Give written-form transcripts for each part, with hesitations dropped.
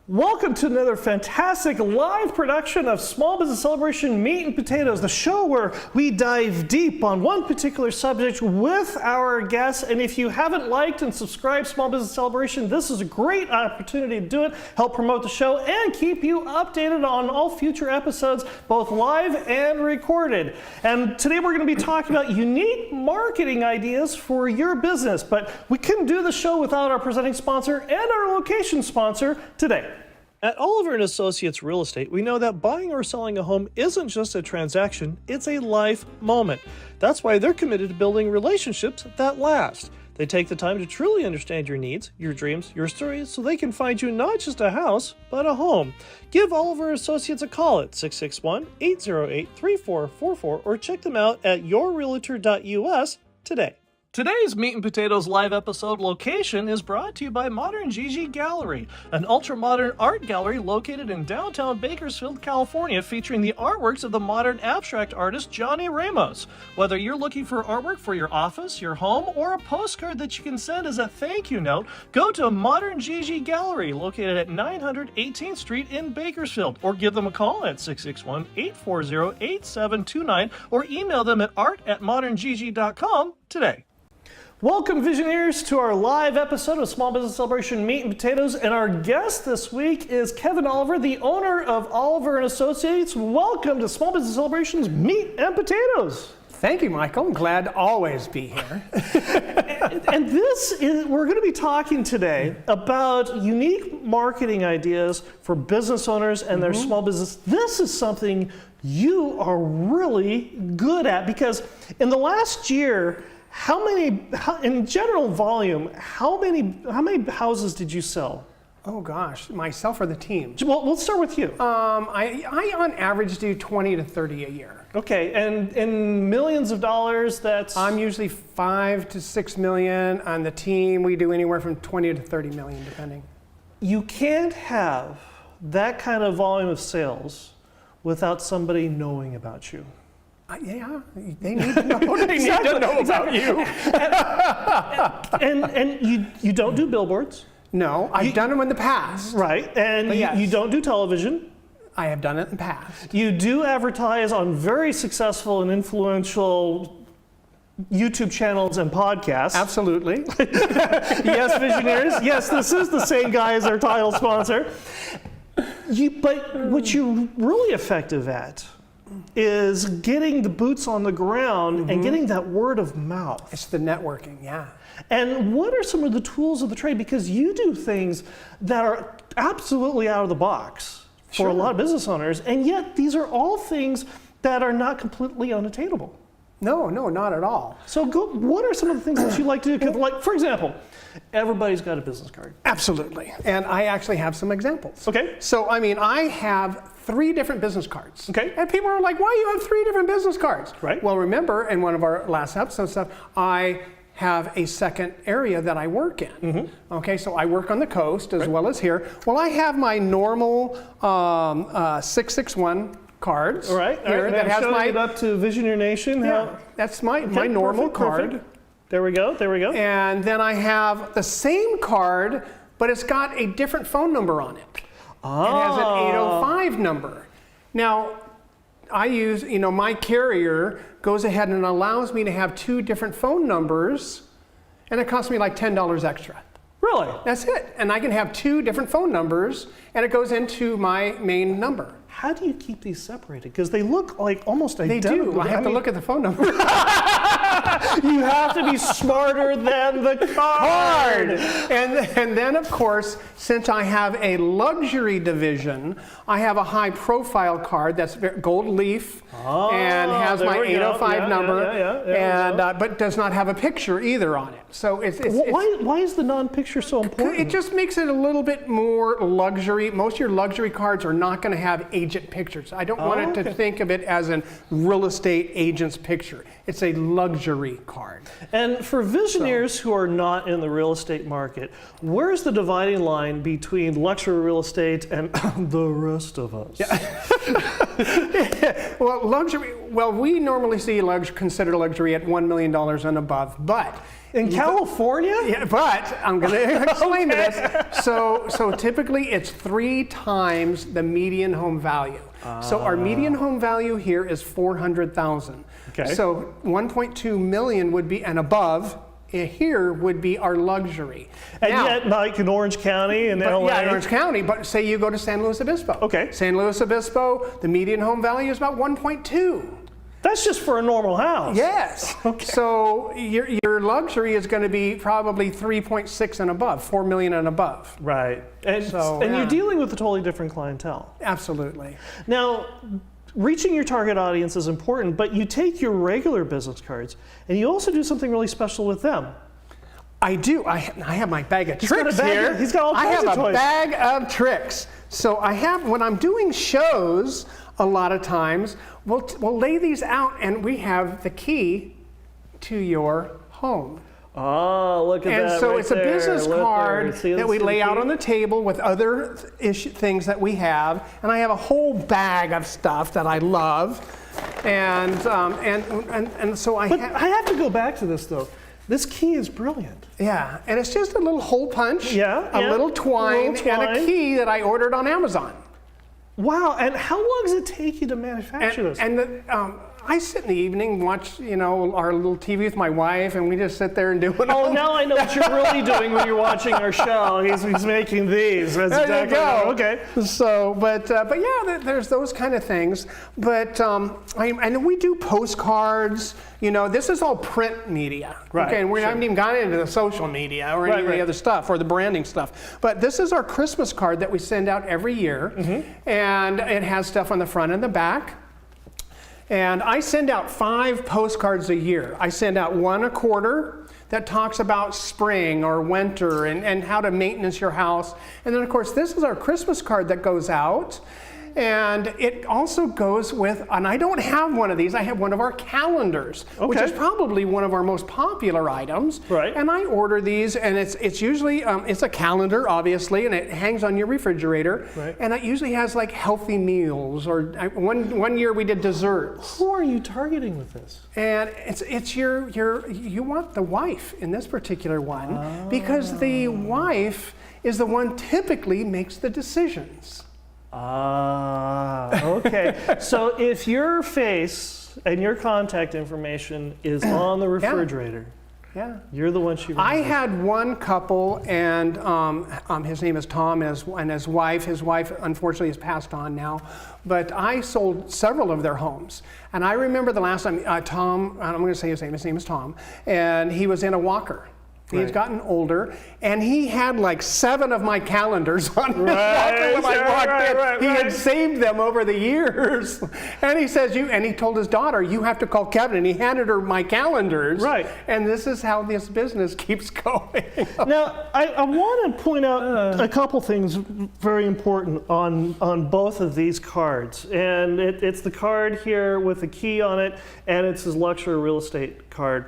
Welcome to another fantastic live production of Small Business Celebration Meat and Potatoes, the show where we dive deep on one particular subject with our guests. And if you haven't liked and subscribed Small Business Celebration, this is a great opportunity to do it, help promote the show, and keep you updated on all future episodes, both live and recorded. And today we're going to be talking about unique marketing ideas for your business. But we couldn't do the show without our presenting sponsor and our location sponsor today. At Oliver & Associates Real Estate, we know that buying or selling a home isn't just a transaction, it's a life moment. That's why they're committed to building relationships that last. They take the time to truly understand your needs, your dreams, your stories, so they can find you not just a house, but a home. Give Oliver & Associates a call at 661-808-3444 or check them out at yourrealtor.us today. Today's Meat and Potatoes live episode location is brought to you by Modern Gigi Gallery, an ultra-modern art gallery located in downtown Bakersfield, California, featuring the artworks of the modern abstract artist Johnny Ramos. Whether you're looking for artwork for your office, your home, or a postcard that you can send as a thank you note, go to Modern Gigi Gallery, located at 900 18th Street in Bakersfield, or give them a call at 661-840-8729, or email them at art@moderngigi.com today. Welcome, Visionaries, to our live episode of Small Business Celebration Meat and Potatoes, and our guest this week is Kevin Oliver, the owner of Oliver & Associates. Welcome to Small Business Celebration's Meat and Potatoes. Thank you, Michael. I'm glad to always be here. And we're going to be talking today about unique marketing ideas for business owners and their small business. This is something you are really good at, because in the last year, in general volume, how many houses did you sell? Oh gosh, myself or the team? Well, we'll start with you. I on average do 20 to 30 a year. Okay, and in millions of dollars, that's? I'm usually 5 to 6 million. On the team, we do anywhere from 20 to 30 million, depending. You can't have that kind of volume of sales without somebody knowing about you. Yeah, they need to know. They need to know about you. And you don't do billboards. No, I've done them in the past. Right, and yes. you don't do television. I have done it in the past. You do advertise on very successful and influential YouTube channels and podcasts. Absolutely. Yes, Visionaries. Yes, this is the same guy as our title sponsor. But what you're really effective at is getting the boots on the ground and getting that word of mouth. It's the networking, yeah. And what are some of the tools of the trade? Because you do things that are absolutely out of the box for a lot of business owners, and yet these are all things that are not completely unattainable. No, not at all. So what are some of the things that you like to do? 'Cause, like, for example, everybody's got a business card. Absolutely. And I actually have some examples. Okay. So, I have 3 different business cards. Okay. And people are like, why do you have 3 different business cards? Right. Well, remember, in one of our last episodes stuff, I have a second area that I work in. Okay, so I work on the coast as well as here. Well, I have my normal 661 cards. All right. Here that has my it up to Visionary Nation. Yeah, that's my normal card. Perfect. There we go. And then I have the same card, but it's got a different phone number on it. Oh. It has an 805 number. Now, I use, my carrier goes ahead and allows me to have 2 different phone numbers, and it costs me like $10 extra. Really? That's it. And I can have 2 different phone numbers, and it goes into my main number. How do you keep these separated? Because they look like almost They identical. do. I have to look at the phone number. You have to be smarter than the card. And then, of course, since I have a luxury division, I have a high profile card that's gold leaf and has my 805 number, but does not have a picture either on it. So why is the non-picture so important? It just makes it a little bit more luxury. Most of your luxury cards are not going to have agent pictures. I don't want it to think of it as a real estate agent's picture. It's a luxury card. And for visionaries who are not in the real estate market, where's the dividing line between luxury real estate and the rest of us? Yeah. Well, luxury. Well, we normally see consider luxury at $1 million and above, but In California? yeah, but I'm going to explain this. So typically it's 3 times the median home value. So our median home value here is $400,000. Okay. So 1.2 million would be and above. Here would be our luxury. And Now, yet, like in Orange County and LA. yeah, in Orange County, but say you go to San Luis Obispo. Okay. San Luis Obispo, the median home value is about 1.2. That's just for a normal house. Yes. Okay. So your luxury is going to be probably 3.6 and above, 4 million and above. Right. And, So, and yeah. you're dealing with a totally different clientele. Absolutely. Now, reaching your target audience is important, but you take your regular business cards and you also do something really special with them. I do. I have my bag of got tricks a bag here. of- he's got all I kinds have of a toys. bag of tricks. So I have, when I'm doing shows, a lot of times, we'll lay these out and we have the key to your home. Oh, look at that. And so right it's a there. business Look there. card See that we the lay out key? on the table with other things that we have. And I have a whole bag of stuff that I love. And so I But have, I have to go back to this though. This key is brilliant. yeah, and it's just a little hole punch, Yeah, a yeah. little twine, A little and a twine. key that I ordered on Amazon. Wow, and how long does it take you to manufacture this? I sit in the evening, watch our little TV with my wife, and we just sit there and do it. Oh, now I know what you're really doing when you're watching our show. He's making these. That's There exactly you go. Okay. So, but yeah, there's those kind of things. But and we do postcards. This is all print media. Right, Okay, and we sure. haven't even gotten into the social media or any of Right. the other stuff or the branding stuff. But this is our Christmas card that we send out every year, and it has stuff on the front and the back. And I send out 5 postcards a year. I send out 1 a quarter that talks about spring or winter and how to maintenance your house. And then, of course, this is our Christmas card that goes out. And it also goes with, and I don't have one of these, I have one of our calendars, which Okay. is probably one of our most popular items. Right. And I order these, and it's usually, it's a calendar, obviously, and it hangs on your refrigerator. Right. And it usually has like healthy meals, or one year we did desserts. Who are you targeting with this? And it's you want the wife in this particular one, because the wife is the one typically makes the decisions. Ah, okay. So if your face and your contact information is on the refrigerator, Yeah. you're the one she I remembers. had one couple, and his name is Tom, and his wife unfortunately has passed on now, but I sold several of their homes. And I remember the last time Tom, I'm going to say his name is Tom, and he was in a walker. He had Right. gotten older, and he had like 7 of my calendars on his Right, walker when I sure, walked right, in. right, He right. had saved them over the years. And he says, and he told his daughter, you have to call Kevin. And he handed her my calendars. Right. And this is how this business keeps going. Now, I want to point out a couple things very important on both of these cards. And it's the card here with the key on it, and it's his luxury real estate card.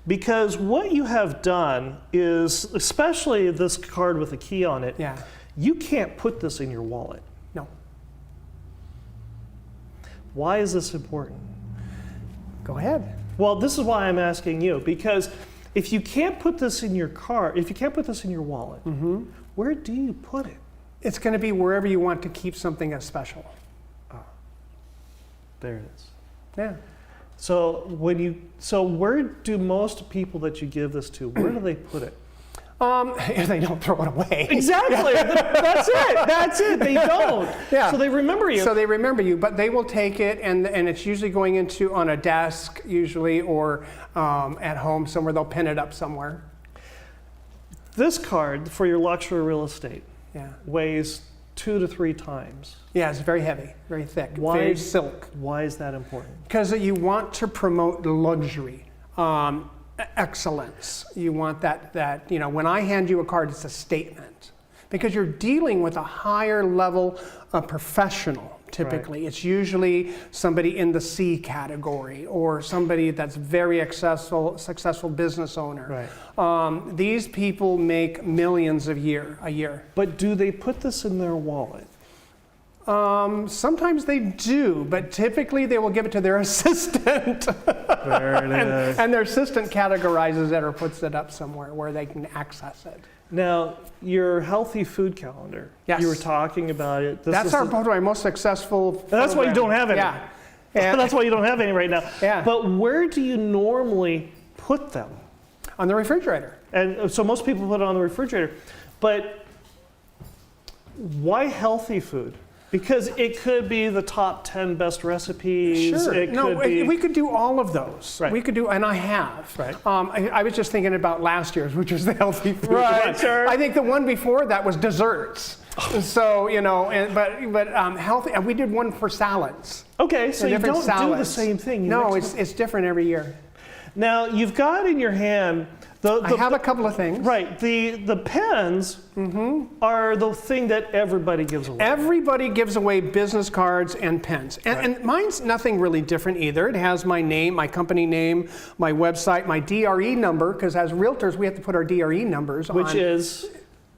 Because what you have done is, especially this card with a key on it, Yeah. you can't put this in your wallet. No. Why is this important? Go ahead. Well, this is why I'm asking you, because if you can't put this in your if you can't put this in your wallet, where do you put it? It's going to be wherever you want to keep something as special. There it is. Yeah. So where do most people that you give this to, where do they put it? If they don't throw it away. Exactly. That's it. That's it. They don't. Yeah. So they remember you. So they remember you, but they will take it, and it's usually going into on a desk, usually, or at home somewhere. They'll pin it up somewhere. This card for your luxury real estate Yeah. weighs 2 to 3 times. Yeah, it's very heavy, very thick, Why- very silk. Why is that important? Because you want to promote luxury, excellence. You want that, when I hand you a card, it's a statement. Because you're dealing with a higher level of professional, typically. It's usually somebody in the C category or somebody that's very successful business owner. Right. These people make millions a year. But do they put this in their wallet? Sometimes they do, but typically they will give it to their assistant. There it is. And their assistant categorizes it or puts it up somewhere where they can access it. Now, your healthy food calendar. Yes. You were talking about it. That's probably my most successful. That's why you program. don't have any. Yeah. And That's why you don't have any right now. Yeah. But where do you normally put them? on the refrigerator. And so most people put it on the refrigerator. But why healthy food? Because it could be the top 10 best recipes. Sure. It No, could be... we could do all of those. Right. We could do, and I have. Right. I was just thinking about last year's, which was the healthy food. Right, one. sure. I think the one before that was desserts. So, you know, but healthy, and we did one for salads. Okay, so you different don't do the salads. same thing. You No, mix it's different every year. Now, you've got in your hand I have a couple of things. Right. The pens are the thing that everybody gives away. Everybody gives away business cards and pens. And mine's nothing really different either. It has my name, my company name, my website, my DRE number, because as realtors, we have to put our DRE numbers on. Which is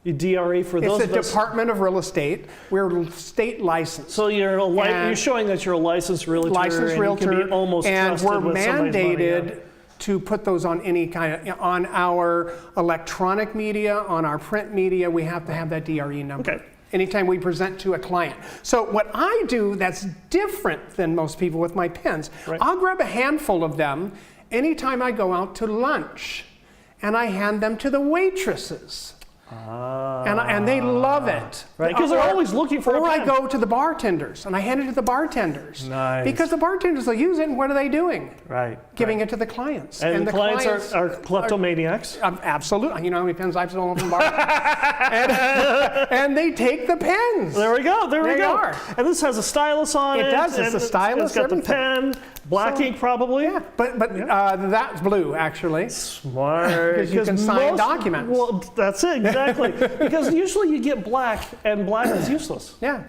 DRE for those It's of the us. Department of Real Estate. We're state licensed. So you're you're showing that you're a licensed realtor. Licensed and realtor, you can be almost and trusted we're with somebody's money, mandated yeah. to put those on any kind of, on our electronic media, on our print media, we have to have that DRE number. Okay. Anytime we present to a client. So what I do that's different than most people with my pens, Right. I'll grab a handful of them anytime I go out to lunch, and I hand them to the waitresses. And they love it. Right, 'cause they're always looking for a Or I pen. go to the bartenders, and I hand it to the bartenders. Nice. Because the bartenders will use it, and what are they doing? Right. Giving it to the clients. And the clients are kleptomaniacs. Absolutely. You know how many pens I've stolen from bars? and they take the pens. There we go. There we They go. are. And this has a stylus on it. It does. It's and a stylus, It's got the everything. pen, black ink probably. Yeah, but that's blue, actually. Smart. Because you can sign documents. Well, that's it, exactly. Because usually you get black, and black is useless. Yeah.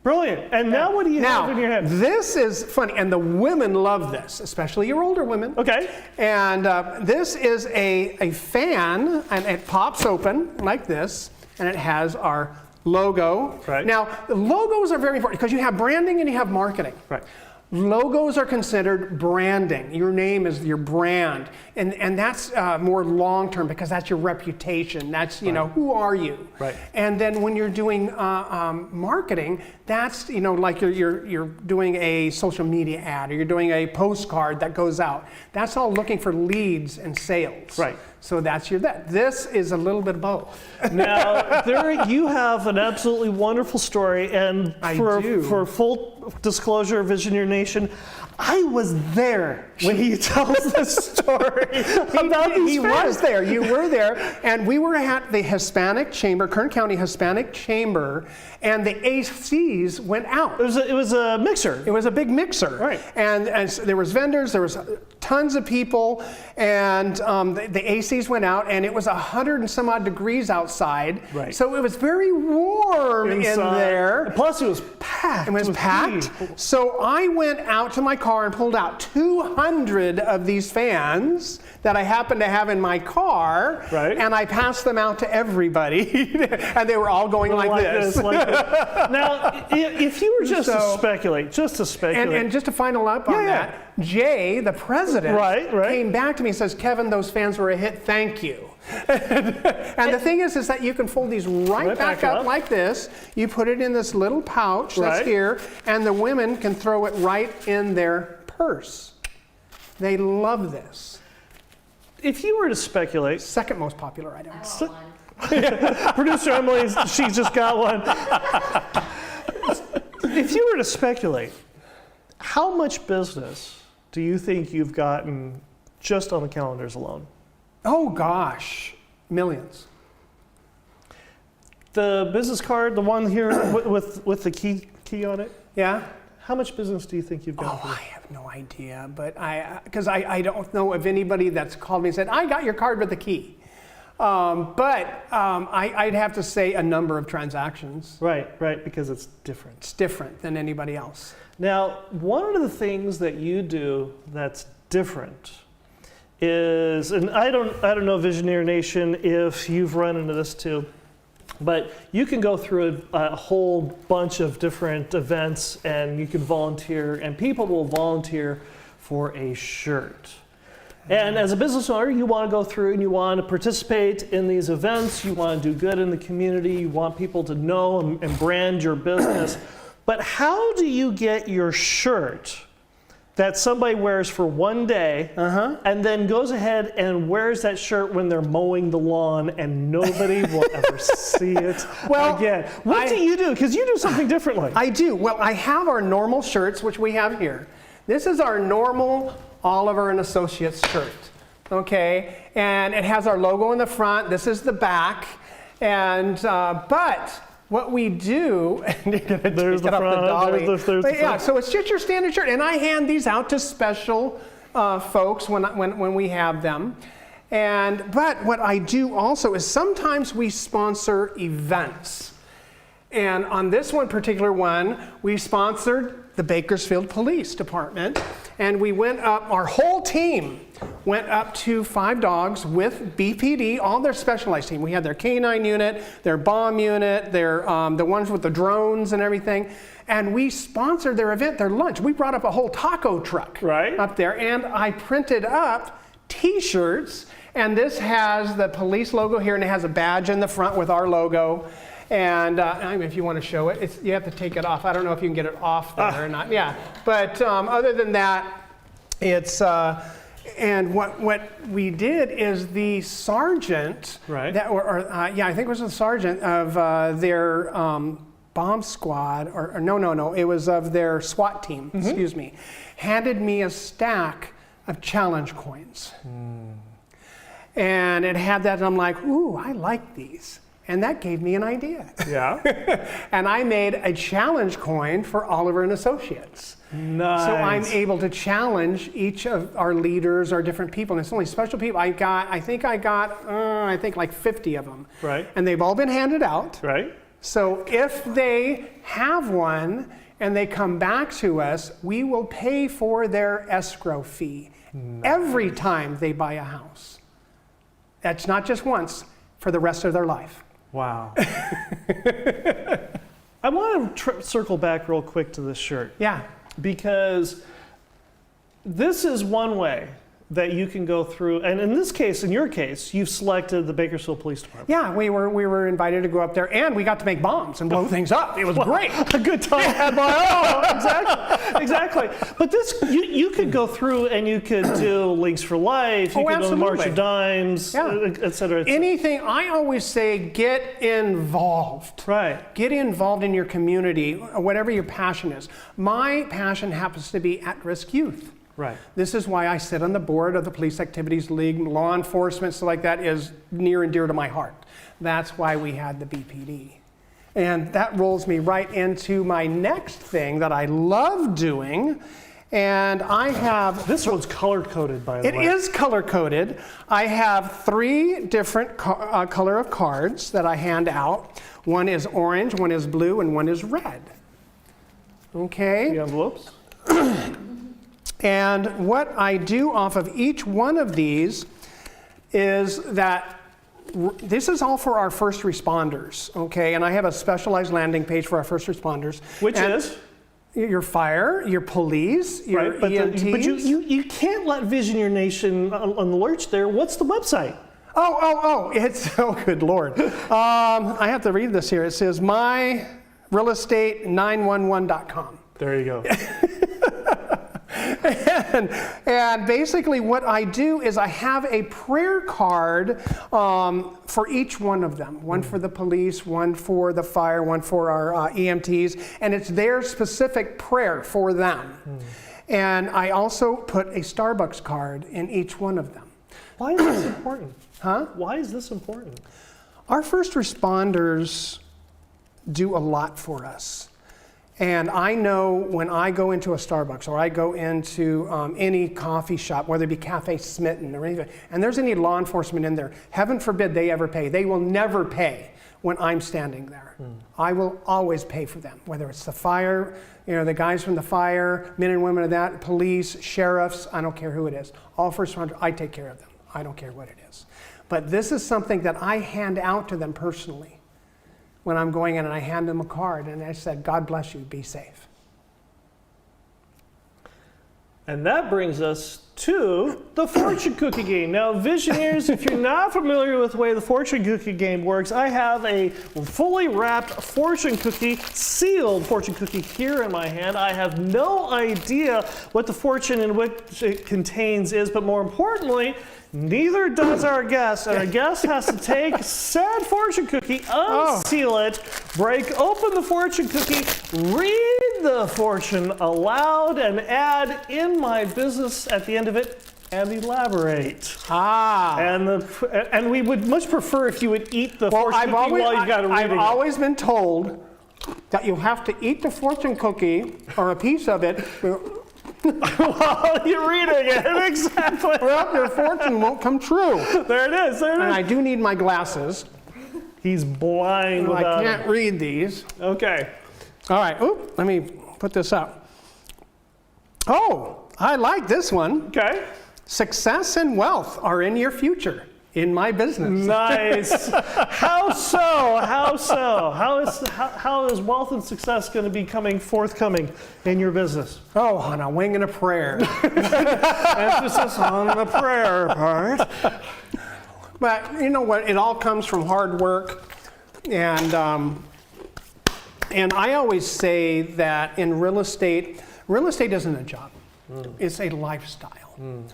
Brilliant. And now what do you have in your hand? This is funny, and the women love this, especially your older women. Okay. And this is a fan, and it pops open like this, and it has our logo. Right. Now, the logos are very important because you have branding and you have marketing. Right. Logos are considered branding. Your name is your brand, and that's more long term because that's your reputation. That's know who are you. Right. And then when you're doing marketing, that's like you're doing a social media ad or you're doing a postcard that goes out. That's all looking for leads and sales. Right. So that's that. This is a little bit of both. Now, you have an absolutely wonderful story, and I do. For full disclosure, Visioneer Nation, I was there when he tells this story about these He fans. was there. You were there, and we were at the Hispanic Chamber, Kern County Hispanic Chamber, and the ACs went out. It was a mixer. It was a big mixer, Right. And so there was vendors, there was tons of people, and the ACs went out, and it was 100 and some odd degrees outside. Right. So it was very warm in Inside. there. Plus, it was packed. It was with packed. people. So I went out to my car and pulled out 200 of these fans that I happened to have in my car, Right. and I passed them out to everybody, and they were all going like this. like this. Now, if you were just to speculate, And just to final up on that, Jay, the president, Right. came back to me and says, "Kevin, those fans were a hit. Thank you." And the thing is that you can fold these right back up like this. You put it in this little pouch that's Right. here, and the women can throw it right in their purse. They love this. if you were to speculate, Second most popular item. producer Emily, she just got one. If you were to speculate, how much business do you think you've gotten just on the calendars alone? Oh gosh, millions. The business card, the one here with the key on it, Yeah. how much business do you think you've got? Oh, I have no idea, but because I don't know of anybody that's called me and said, "I got your card with the key." I'd have to say a number of transactions. Right, because it's different. It's different than anybody else. Now, one of the things that you do that's different is, and I don't know, Visioneer Nation, if you've run into this too. But you can go through a whole bunch of different events and you can volunteer, and people will volunteer for a shirt. And as a business owner, you want to go through and you want to participate in these events. You want to do good in the community. You want people to know and brand your business. But how do you get your shirt that somebody wears for one day and then goes ahead and wears that shirt when they're mowing the lawn and nobody will ever see it again? What do you do? Because you do something differently. I do. Well, I have our normal shirts, which we have here. This is our normal Oliver and Associates shirt, okay? And it has our logo in the front. This is the back. And, but what we do, there's the front, there's the yeah, front. so it's just your standard shirt. And I hand these out to special folks when we have them. But what I do also is sometimes we sponsor events. And on this one particular one, we sponsored the Bakersfield Police Department. And we went up, our whole team went up to 5 dogs with BPD, all their specialized team. We had their canine unit, their bomb unit, their the ones with the drones and everything. And we sponsored their event, their lunch. We brought up a whole taco truck up there. And I printed up T-shirts. And this has the police logo here, and it has a badge in the front with our logo. And I mean, if you want to show it, you have to take it off. I don't know if you can get it off there or not. Yeah, but other than that, it's and what we did is the sergeant, that, I think it was the sergeant of their bomb squad, or no, it was of their SWAT team. Excuse me, handed me a stack of challenge coins, and it had that. And I'm like, ooh, I like these. And that gave me an idea. Yeah. And I made a challenge coin for Oliver and Associates. Nice. So I'm able to challenge each of our leaders, our different people. And it's only special people. I think like 50 of them. Right. And they've all been handed out. Right. So if they have one and they come back to us, we will pay for their escrow fee every time they buy a house. That's not just once, for the rest of their life. Wow. I want to circle back real quick to this shirt. Yeah. Because this is one way that you can go through, and in this case, in your case, you've selected the Bakersfield Police Department. Yeah, we were invited to go up there, and we got to make bombs and blow things up. It was great. A good time had my own. Exactly. But this, you could go through and you could do Leagues for Life. You could do March of Dimes, et cetera. Anything. I always say, get involved. Right. Get involved in your community, whatever your passion is. My passion happens to be at-risk youth. Right. This is why I sit on the board of the Police Activities League. Law enforcement, stuff like that is near and dear to my heart. That's why we had the BPD. And that rolls me right into my next thing that I love doing. And I have... This one's color-coded, by the way. It is color-coded. I have 3 different color of cards that I hand out. One is orange, one is blue, and one is red. Okay? The envelopes? And what I do off of each one of these is that this is all for our first responders, okay? And I have a specialized landing page for our first responders. Which is? Your fire, your police, your EMTs. But you can't let Vision Your Nation on the lurch there. What's the website? It's, oh, good Lord. I have to read this here. It says myrealestate911.com. There you go. And basically what I do is I have a prayer card for each one of them. One for the police, one for the fire, one for our EMTs. And it's their specific prayer for them. And I also put a Starbucks card in each one of them. Why is this important? Huh? Why is this important? Our first responders do a lot for us. And I know when I go into a Starbucks or I go into any coffee shop, whether it be Cafe Smitten or anything, and there's any law enforcement in there, heaven forbid they ever pay. They will never pay when I'm standing there. I will always pay for them, whether it's the fire, the guys from the fire, men and women of that, police, sheriffs, I don't care who it is. All first responders, I take care of them. I don't care what it is. But this is something that I hand out to them personally. when I'm going in and I hand them a card and I said, God bless you, be safe. And that brings us to the fortune cookie game. Now, Visioneers, if you're not familiar with the way the fortune cookie game works, I have a fully wrapped fortune cookie, sealed fortune cookie here in my hand. I have no idea what the fortune in which it contains is, but more importantly, neither does our guest. And our guest has to take said fortune cookie, unseal it, break open the fortune cookie, read the fortune aloud, and add "in my business" at the end of it, and elaborate. And we would much prefer if you would eat the fortune cookie while you got to read it. I've always been told that you have to eat the fortune cookie or a piece of it. While you're reading it, exactly. Well, your fortune won't come true. There it is. And I do need my glasses. He's blind without I can't read these. Okay. All right. Oop, let me put this up. Oh, I like this one. Okay. Success and wealth are in your future. In my business. Nice. How so? How so? How is wealth and success going to be forthcoming in your business? Oh, on a wing and a prayer. Emphasis on the prayer part. But you know what? It all comes from hard work, and I always say that in real estate isn't a job; it's a lifestyle.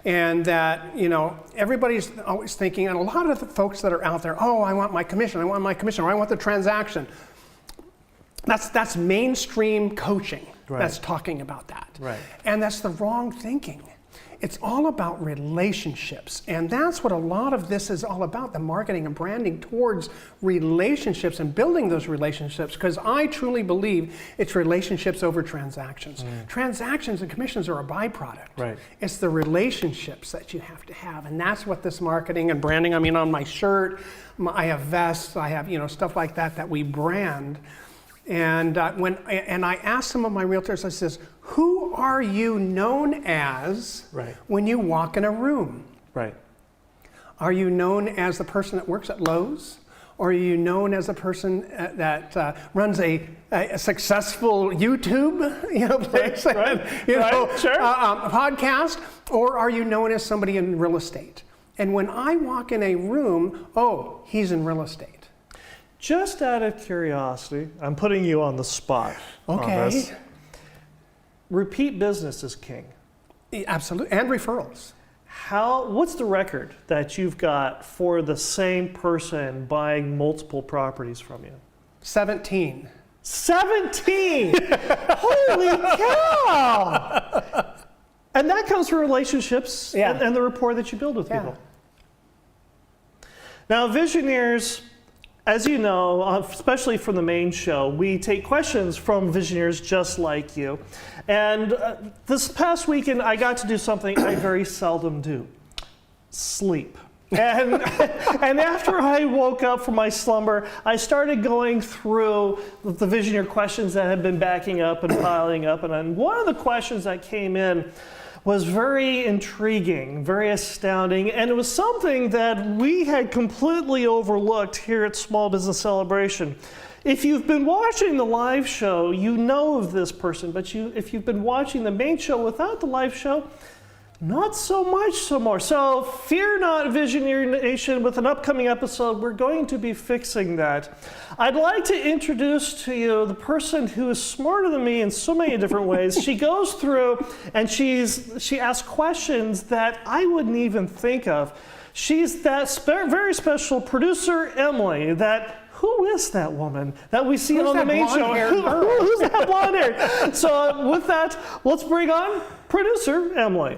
And that, everybody's always thinking, and a lot of the folks that are out there, oh, I want my commission, or I want the transaction. That's mainstream coaching that's talking about that. Right. And that's the wrong thinking. It's all about relationships. And that's what a lot of this is all about, the marketing and branding towards relationships and building those relationships, because I truly believe it's relationships over transactions. Transactions and commissions are a byproduct. Right. It's the relationships that you have to have. And that's what this marketing and branding, on my shirt, I have vests, I have, stuff like that we brand. And I asked some of my realtors, I says, who are you known as when you walk in a room? Right. Are you known as the person that works at Lowe's? Or are you known as a person that runs a successful YouTube place, podcast? Or are you known as somebody in real estate? And when I walk in a room, oh, he's in real estate. Just out of curiosity, I'm putting you on the spot. Okay. On this. Repeat business is king. Absolutely, and referrals. What's the record that you've got for the same person buying multiple properties from you? 17. 17! Holy cow! And that comes from relationships and the rapport that you build with people. Now, Visioneers, as you know, especially from the main show, we take questions from Visioneers just like you. And this past weekend, I got to do something I very seldom do: sleep. And after I woke up from my slumber, I started going through the Visioneer questions that had been backing up and piling up. And one of the questions that came in was very intriguing, very astounding, and it was something that we had completely overlooked here at Small Business Celebration. If you've been watching the live show, you know of this person, but if you've been watching the main show without the live show, not so much so more. So fear not, Visioneer Nation, with an upcoming episode, we're going to be fixing that. I'd like to introduce to you the person who is smarter than me in so many different ways. She goes through and she asks questions that I wouldn't even think of. She's that very special producer, Emily, who is that woman that we see on the main show? Who's that blonde hair? So with that, let's bring on producer Emily.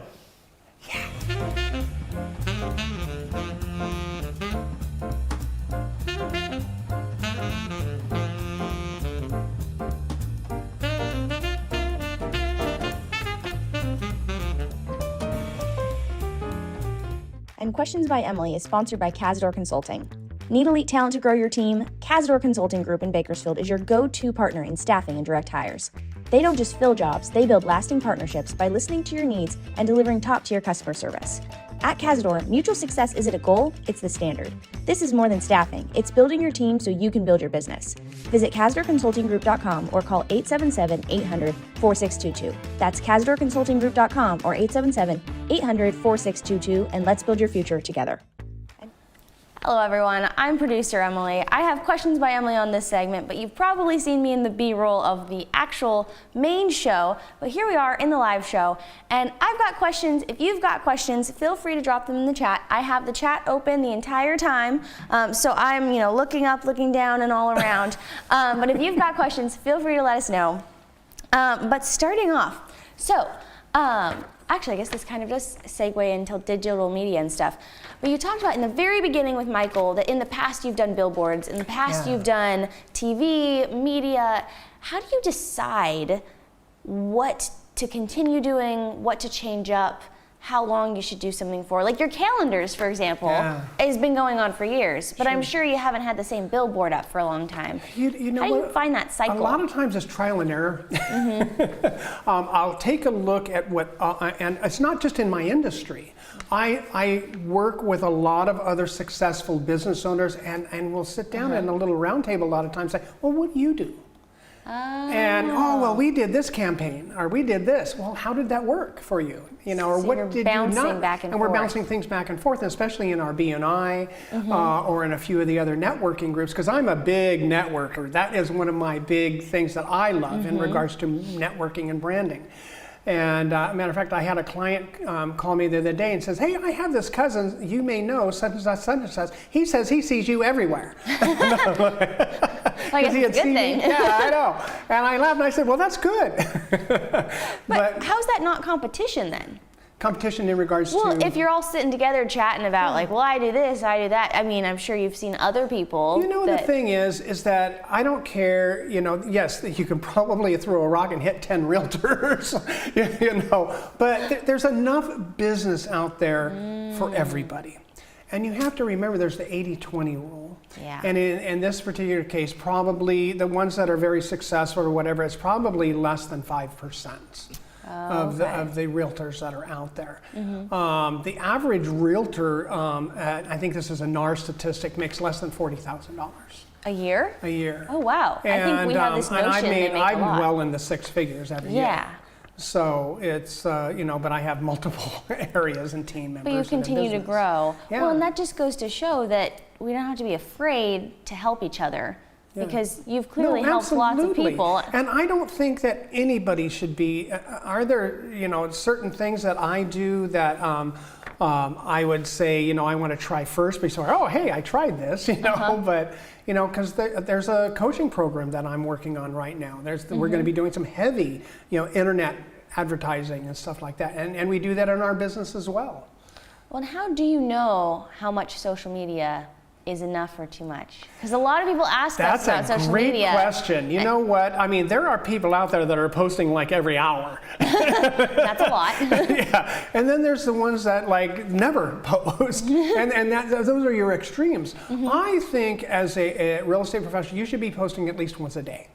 And Questions by Emily is sponsored by Cazador Consulting. Need elite talent to grow your team? Cazador Consulting Group in Bakersfield is your go-to partner in staffing and direct hires. They don't just fill jobs, they build lasting partnerships by listening to your needs and delivering top-tier customer service. At Cazador, mutual success isn't a goal, it's the standard. This is more than staffing, it's building your team so you can build your business. Visit CazadorConsultingGroup.com or call 877-800-4622. That's CazadorConsultingGroup.com or 877-800-4622, and let's build your future together. Hello everyone, I'm producer Emily. I have questions by Emily on this segment, but you've probably seen me in the B-roll of the actual main show, but here we are in the live show, and I've got questions. If you've got questions, feel free to drop them in the chat. I have the chat open the entire time, so I'm looking up, looking down, and all around. But if you've got questions, feel free to let us know. But starting off, so actually, I guess this kind of does segue into digital media and stuff. But you talked about in the very beginning with Michael that in the past you've done billboards, in the past you've done TV, media. How do you decide what to continue doing, what to change up, how long you should do something for? Like your calendars, for example, has been going on for years, but I'm sure you haven't had the same billboard up for a long time. You know how do you find that cycle? A lot of times it's trial and error. I'll take a look at what, and it's not just in my industry. I work with a lot of other successful business owners, and we'll sit down in a little round table a lot of times and say, well, what do you do? And well, we did this campaign, or we did this. Well, how did that work for you? Or so what you're did you bouncing not? Back and we're forth. bouncing things back and forth, and especially in our BNI or in a few of the other networking groups, because I'm a big networker. That is one of my big things that I love in regards to networking and branding. And matter of fact, I had a client call me the other day and says, hey, I have this cousin, you may know, such and such, such and such. He says he sees you everywhere. I guess it's a good thing. Yeah, I know. And I laughed and I said, well, that's good. But how's that not competition then? Competition in regards to? Well, if you're all sitting together chatting about like, well, I do this, I do that. I mean, I'm sure you've seen other people. The thing is that I don't care, yes, you can probably throw a rock and hit 10 realtors, but there's enough business out there for everybody. And you have to remember there's the 80-20 rule. Yeah. And in this particular case, probably the ones that are very successful or whatever, it's probably less than 5%. Of the realtors that are out there. The average realtor, I think this is a NAR statistic, makes less than $40,000. A year? A year. Oh, wow. And, I think we have this notion they make I'm a lot. well in the six figures every year. So it's, but I have multiple areas and team members. But you continue to grow. Yeah. Well, and that just goes to show that we don't have to be afraid to help each other. Because you've clearly helped lots of people. And I don't think that anybody should be, are there, certain things that I do that I would say, I want to try first before, oh, hey, I tried this, but, because there's a coaching program that I'm working on right now. We're going to be doing some heavy, internet advertising and stuff like that. And we do that in our business as well. Well, and how do you know how much social media is enough or too much? Because a lot of people ask us about social media. That's a great question. You know what? I mean, there are people out there that are posting like every hour. That's a lot. Yeah, and then there's the ones that like never post, and those are your extremes. I think as a real estate professional, you should be posting at least once a day.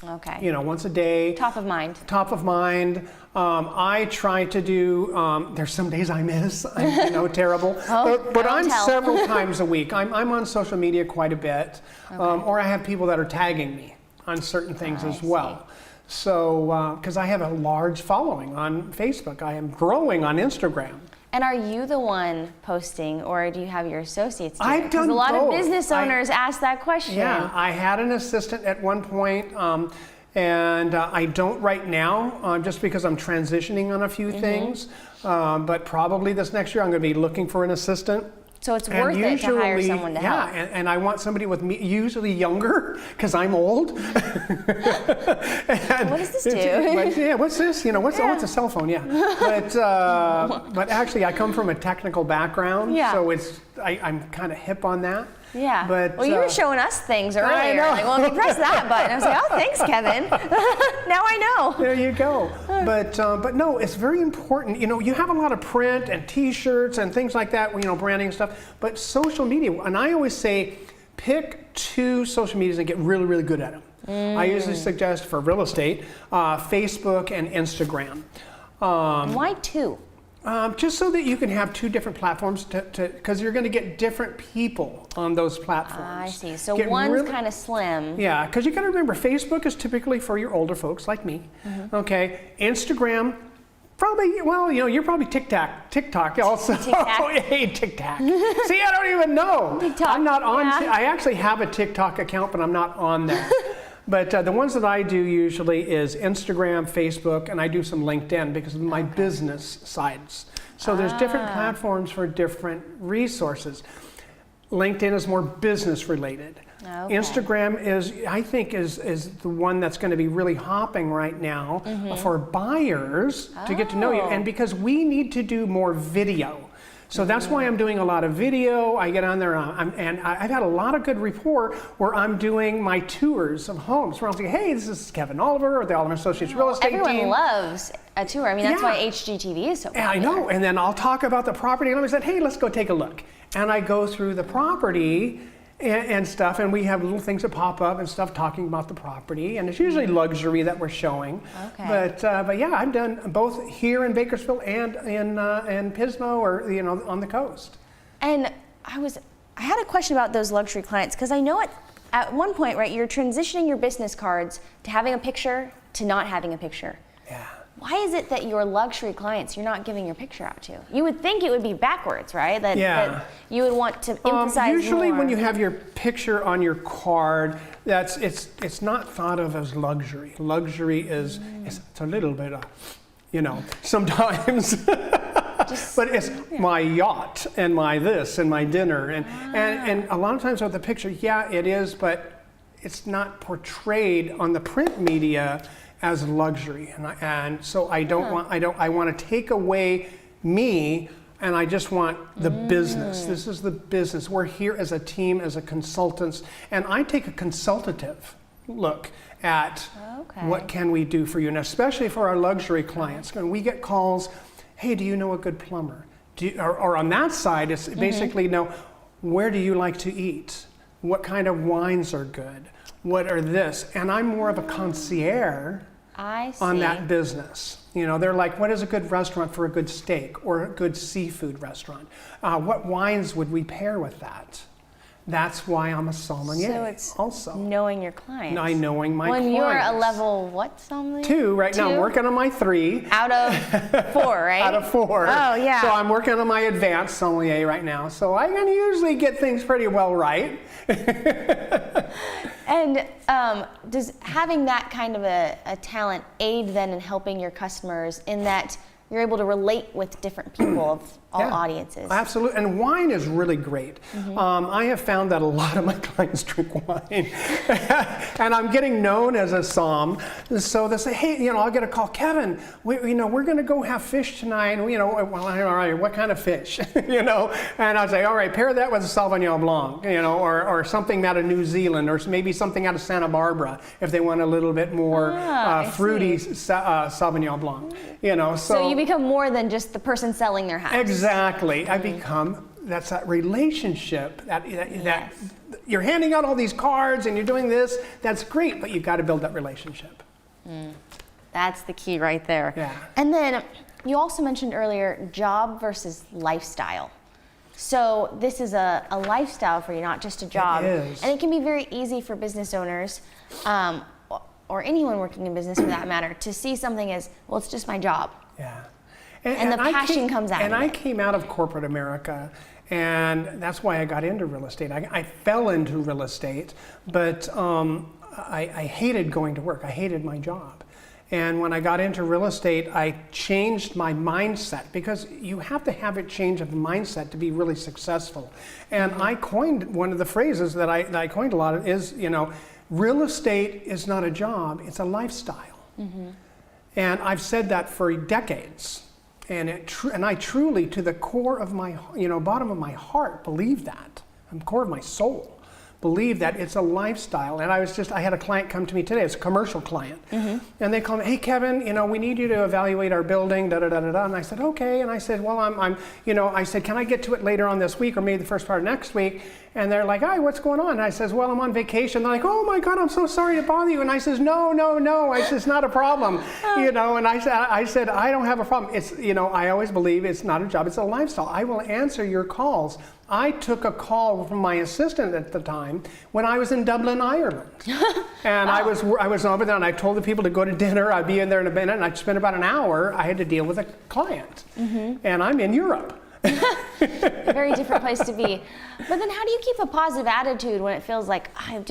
Okay. Once a day. Top of mind. Top of mind. I try to do, there's some days I miss, I'm terrible. But I'm several times a week. I'm on social media quite a bit. Or I have people that are tagging me on certain things as well. So, because I have a large following on Facebook. I am growing on Instagram. And are you the one posting, or do you have your associates do it? I've done Because a lot both. of business owners ask that question. Yeah, I had an assistant at one point, and I don't right now, just because I'm transitioning on a few things. But probably this next year, I'm going to be looking for an assistant. So it's worth it to hire someone to help. Yeah, and I want somebody with me, usually younger, because I'm old. What does this do? What's this? Oh, it's a cell phone. Yeah, but actually, I come from a technical background, so I'm kind of hip on that. Yeah. But, well, you were showing us things earlier. I know. Like, well, if you press that button, I was like, oh, thanks, Kevin. Now I know. There you go. But no, it's very important. You have a lot of print and T-shirts and things like that. Branding stuff. But social media, and I always say, pick 2 social medias and get really, really good at them. I usually suggest for real estate, Facebook and Instagram. Why 2? Just so that you can have two different platforms, because you're going to get different people on those platforms. I see. So Get one's really- kind of slim. Yeah, because you got to remember, Facebook is typically for your older folks like me. Okay, Instagram, probably. Well, you're probably TikTok also. TikTok. Hey, TikTok. See, I don't even know. TikTok, I'm not on. yeah. I actually have a TikTok account, but I'm not on there. But the ones that I do usually is Instagram, Facebook, and I do some LinkedIn because of my business sides. So there's different platforms for different resources. LinkedIn is more business related. Okay. Instagram I think is the one that's going to be really hopping right now for buyers to get to know you. And because we need to do more video. So that's why I'm doing a lot of video. I get on there and I've had a lot of good rapport where I'm doing my tours of homes. Where I'm saying, hey, this is Kevin Oliver or the Oliver Associates Real Estate Everyone Team. loves a tour. I mean, that's Yeah. why HGTV is so popular. I know, and then I'll talk about the property, and I said, hey, let's go take a look. And I go through the property and stuff, and we have little things that pop up and stuff talking about the property, and it's usually luxury that we're showing. Okay. But yeah, I've done both here in Bakersfield and in Pismo or on the coast. And I had a question about those luxury clients because I know at one point, right, you're transitioning your business cards to having a picture to not having a picture. Yeah. Why is it that your luxury clients you're not giving your picture out to? You would think it would be backwards, right? That you would want to emphasize usually more. when you have your picture on your card, it's not thought of as luxury. Luxury is it's a little bit of, sometimes. But it's my yacht and my this and my dinner and a lot of times with the picture, yeah, it is, but it's not portrayed on the print media as luxury, and so I want to take away me, and I just want the business. This is the business. We're here as a team, as a consultants, and I take a consultative look at what can we do for you, and especially for our luxury clients. When we get calls, hey, do you know a good plumber? Or on that side, it's basically, where do you like to eat? What kind of wines are good? What are this? And I'm more of a concierge on that business. They're like, what is a good restaurant for a good steak or a good seafood restaurant? What wines would we pair with that? That's why I'm a sommelier. So it's also knowing your clients. Knowing my clients. When you're a level what sommelier? 2 right now. I'm working on my 3. Out of 4, right? Out of 4. Oh, yeah. So I'm working on my advanced sommelier right now. So I can usually get things pretty well right. And does having that kind of a talent aid then in helping your customers in that you're able to relate with different people of all audiences? Absolutely, and wine is really great. I have found that a lot of my clients drink wine, and I'm getting known as a som. So they say, hey, I'll get a call, Kevin. We're going to go have fish tonight. And, well, all right, what kind of fish? And I'll say, all right, pair that with a Sauvignon Blanc, or something out of New Zealand, or maybe something out of Santa Barbara if they want a little bit more fruity Sauvignon Blanc. So you become more than just the person selling their house. Exactly. I become, that's that relationship that you're handing out all these cards and you're doing this. That's great, but you've got to build that relationship. That's the key right there. Yeah. And then you also mentioned earlier job versus lifestyle. So this is a lifestyle for you, not just a job. It is. And it can be very easy for business owners, or anyone working in business for that matter, to see something as, well, it's just my job. Yeah. And the passion comes out of it. And I came out of corporate America, and that's why I got into real estate. I fell into real estate, but I hated going to work. I hated my job. And when I got into real estate, I changed my mindset, because you have to have a change of mindset to be really successful. And I coined one of the phrases that I coined a lot of is, real estate is not a job, it's a lifestyle. And I've said that for decades. And I truly, to the core of my, bottom of my heart, believe that. The core of my soul, believe that it's a lifestyle. And I had a client come to me today. It's a commercial client. And they called me, hey, Kevin, we need you to evaluate our building, da-da-da-da-da. And I said, okay. And I said, well, I said, can I get to it later on this week or maybe the first part of next week? And they're like, "Hi, what's going on?" And I says, "Well, I'm on vacation." They're like, "Oh my God, I'm so sorry to bother you." And I says, "No, no, no." I says, "It's not a problem." You know, and I said, "I don't have a problem. It's, you know, I always believe it's not a job, it's a lifestyle. I will answer your calls." I took a call from my assistant at the time when I was in Dublin, Ireland. And I was over there, and I told the people to go to dinner. I'd be in there in a minute, and I'd spend about an hour. I had to deal with a client. And I'm in Europe. A very different place to be. But then how do you keep a positive attitude when it feels like I'm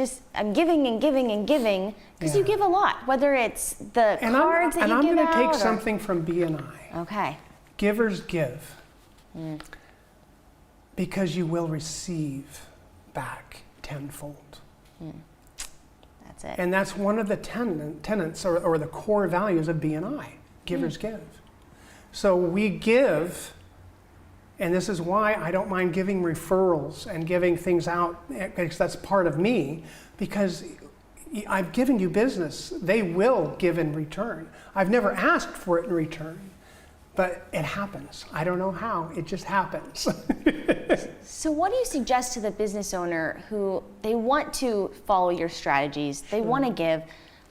giving and giving and giving? Because you give a lot, whether it's the cards that you give out. And I'm going to take something from B&I. Okay. Givers give. Because you will receive back tenfold. That's it. And that's one of the tenets or the core values of B&I. Givers give. So we give, and this is why I don't mind giving referrals and giving things out, because that's part of me, because I've given you business. They will give in return. I've never asked for it in return. But it happens. I don't know how, it just happens. So what do you suggest to the business owner who they want to follow your strategies, they want to give,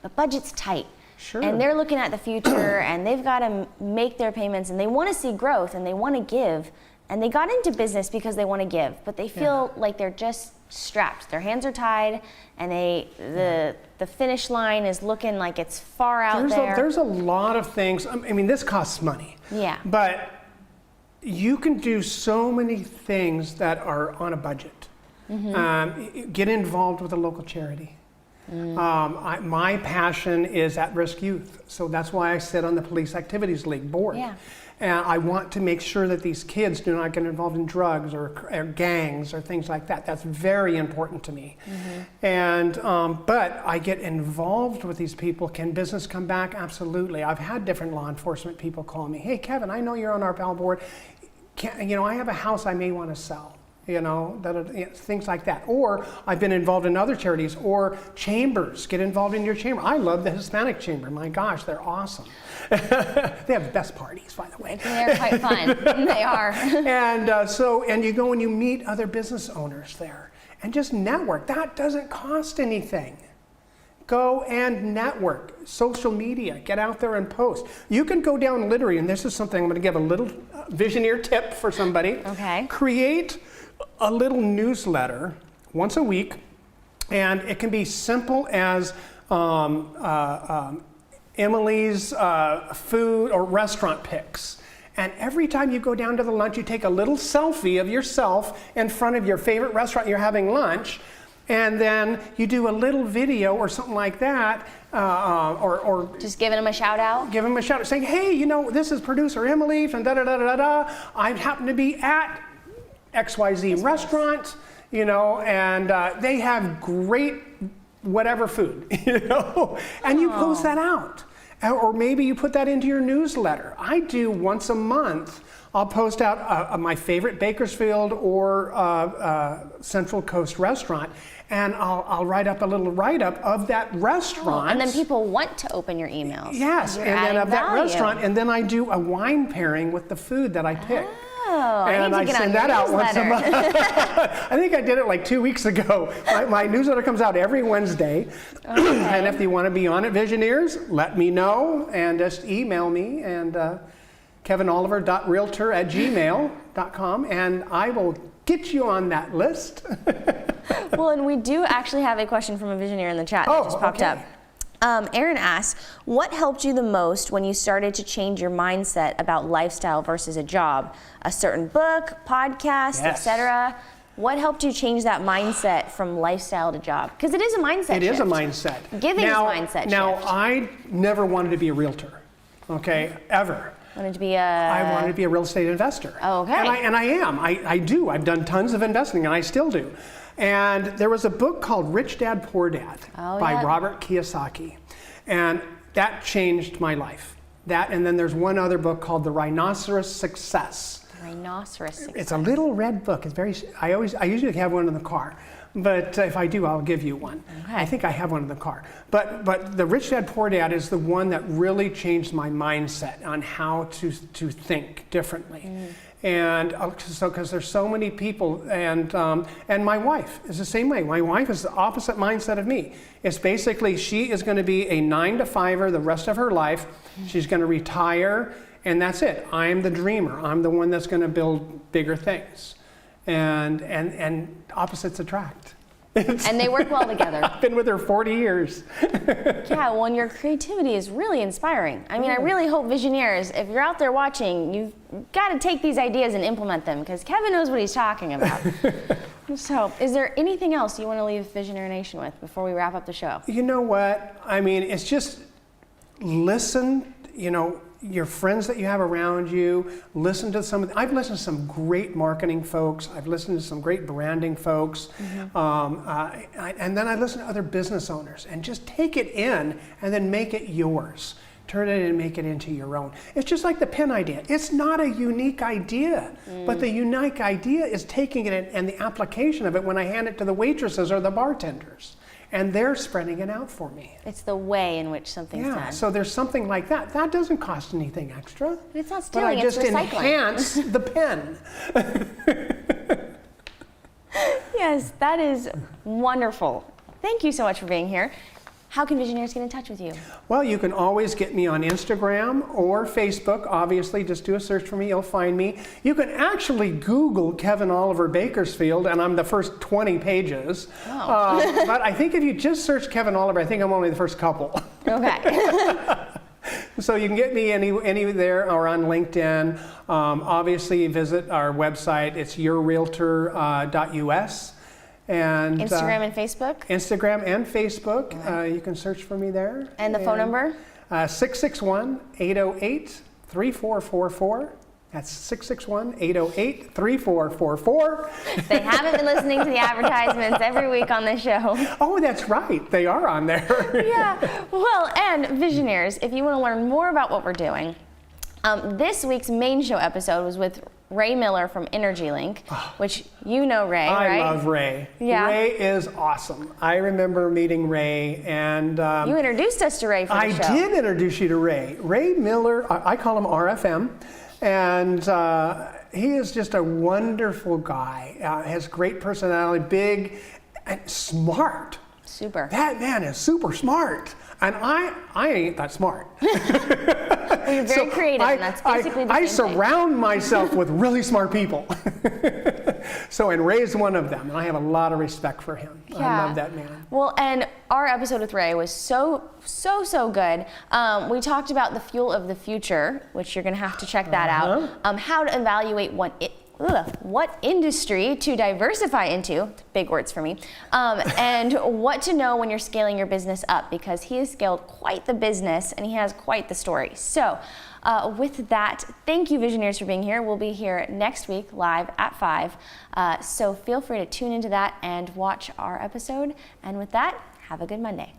but budget's tight. Sure. And they're looking at the future and they've got to make their payments and they want to see growth and they want to give. And they got into business because they want to give, but they feel like they're just strapped. Their hands are tied and the finish line is looking like it's far out there. There's a lot of things. I mean, this costs money. Yeah. But you can do so many things that are on a budget. Get involved with a local charity. My passion is at-risk youth, so that's why I sit on the Police Activities League board. Yeah. And I want to make sure that these kids do not get involved in drugs or gangs or things like that. That's very important to me. And but I get involved with these people. Can business come back? Absolutely. I've had different law enforcement people call me. "Hey, Kevin, I know you're on our PAL board. I have a house I may want to sell." Things like that. Or I've been involved in other charities or chambers. Get involved in your chamber. I love the Hispanic chamber. My gosh, they're awesome. They have the best parties, by the way. They're quite fun. They are. And you go and you meet other business owners there and just network. That doesn't cost anything. Go and network. Social media, get out there and post. You can go down literally, and this is something I'm going to give a little Visioneer tip for somebody. Okay. Create a little newsletter once a week, and it can be simple as Emily's food or restaurant pics. And every time you go down to the lunch, you take a little selfie of yourself in front of your favorite restaurant you're having lunch, and then you do a little video or something like that, or just giving them a shout out. Give them a shout out, saying, "Hey, this is producer Emily from da da da da da. I happen to be at XYZ restaurant, and they have great whatever food, and you post that out. Or maybe you put that into your newsletter. I do once a month. I'll post out my favorite Bakersfield or Central Coast restaurant, and I'll write up a little write-up of that restaurant. And then people want to open your emails. Yes, and then of that restaurant, and then I do a wine pairing with the food that I pick. And I send that out once a month. I think I did it like 2 weeks ago. My newsletter comes out every Wednesday. And if you want to be on it, Visioneers, let me know and just email me and kevinoliver.realtor@gmail.com, and I will get you on that list. Well, and we do actually have a question from a Visioneer in the chat that just popped up. Aaron asks, what helped you the most when you started to change your mindset about lifestyle versus a job? A certain book, podcast, etc. What helped you change that mindset from lifestyle to job? Because it is a mindset shift. It is a mindset. Giving is a mindset shift. Now, I never wanted to be a realtor, ever. I wanted to be a real estate investor. Oh, okay. And I am. I do. I've done tons of investing, and I still do. And there was a book called Rich Dad, Poor Dad by Robert Kiyosaki. And that changed my life. That, and then there's one other book called The Rhinoceros Success. Rhinoceros Success. It's a little red book. It's very, I usually have one in the car. But if I do, I'll give you one. Okay. I think I have one in the car. But the Rich Dad, Poor Dad is the one that really changed my mindset on how to think differently. And because there's so many people, and my wife is the same way. My wife is the opposite mindset of me. It's basically she is going to be a 9-to-5er the rest of her life. She's going to retire, and that's it. I'm the dreamer. I'm the one that's going to build bigger things, and opposites attract. And they work well together. I've been with her 40 years. Yeah, well, and your creativity is really inspiring. I mean, I really hope Visioneers, if you're out there watching, you've got to take these ideas and implement them, because Kevin knows what he's talking about. So, is there anything else you want to leave Visionary Nation with before we wrap up the show? You know what? I mean, it's just listen, your friends that you have around you, listen to I've listened to some great marketing folks, I've listened to some great branding folks, and then I listen to other business owners, and just take it in and then make it yours. Turn it and make it into your own. It's just like the pen idea. It's not a unique idea, but the unique idea is taking it and the application of it when I hand it to the waitresses or the bartenders. And they're spreading it out for me. It's the way in which something's done. So there's something like that. That doesn't cost anything extra. But it's not stealing, but I it's just recycling. enhance the pen. Yes, that is wonderful. Thank you so much for being here. How can Visioneers get in touch with you? Well, you can always get me on Instagram or Facebook. Obviously, just do a search for me, you'll find me. You can actually Google Kevin Oliver Bakersfield, and I'm the first 20 pages. Oh. But I think if you just search Kevin Oliver, I think I'm only the first couple. Okay. So you can get me any there or on LinkedIn. Obviously, visit our website. It's yourrealtor.us. And Instagram and Facebook? Instagram and Facebook. You can search for me there. And the phone number? 661-808-3444. That's 661-808-3444. They haven't been listening to the advertisements every week on this show. Oh, that's right. They are on there. Yeah. Well, and Visioneers, if you want to learn more about what we're doing, this week's main show episode was with Ray Miller from EnergyLink, which you know Ray, right? I love Ray. Yeah. Ray is awesome. I remember meeting Ray, and you introduced us to Ray for the show. I did introduce you to Ray. Ray Miller, I call him RFM, and he is just a wonderful guy. Has great personality, big and smart. Super. That man is super smart. And I ain't that smart. Well, you're very creative, and that's basically the same I surround myself with really smart people. And Ray's one of them, and I have a lot of respect for him. Yeah. I love that man. Well, and our episode with Ray was so good. We talked about the fuel of the future, which you're going to have to check that out. How to evaluate what industry to diversify into, big words for me, and what to know when you're scaling your business up, because he has scaled quite the business and he has quite the story. So with that, thank you Visioneers for being here. We'll be here next week live at 5. So feel free to tune into that and watch our episode. And with that, have a good Monday.